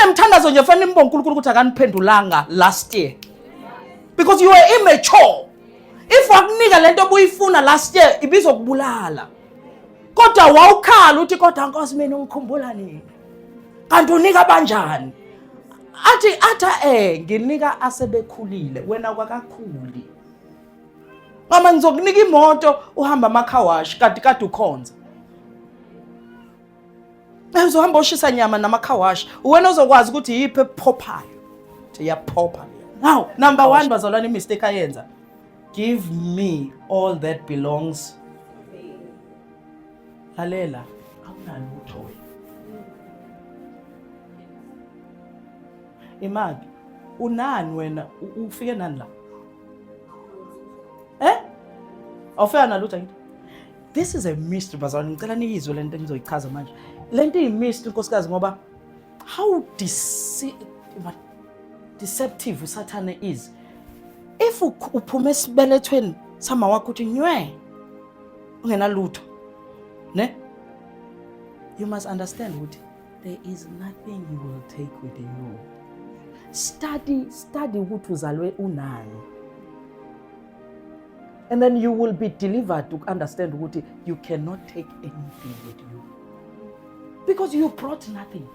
kunemthandazo nje fanele imbonga uNkulunkulu ukuthi akaniphendulanga last year because you were immature. If wakunika lento obuyifuna last year ibizokubulala. Kodwa wawukhala uthi kodwa Nkosi mina ungikhumbula nini? Kanti unika banjani? Athi nginika asebekhulile wena kwakakhuli. Mama ngizokunika imoto uhamba ama-car wash kade ukhonza. Uzohamba ushisa nyama nama-car wash. Wena uzokwazi ukuthi yiphi ephophayo. Iyaphopha. Now, number 1 bazalwane mistake ayenza. Give me all that belongs. Lalela, awunalutho wena. Imali, unani wena? Ufike nani la? Awufika nalutho yini? This is a mystery bazalwane. Ngicela niyizwe lento engizoyichaza manje. Lento iyimystery nkosikazi ngoba how deceptive uSathane is. If uphume esibelethweni sama wakho uthi nywe ungenalutho ne, you must understand ukuthi there is nothing you will take with you. Study ukuthi uzalwe unani, and then you will be delivered to understand ukuthi you cannot take anything with you because you brought nothing.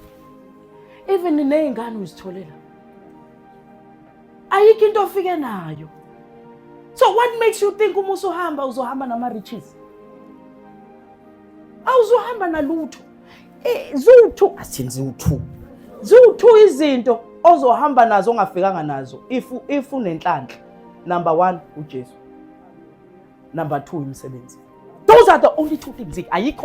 Even neyingane uzitholela ayikho into ofike nayo. So what makes you think uma uzohamba nama-riches? Awuzohamba nalutho. Ziwu-2 izinto ozohamba nazo ongafikanga nazo if unenhlanhla. Number 1 uJesu. Number 2 umsebenzi. Those are the only 2 things. Ayikho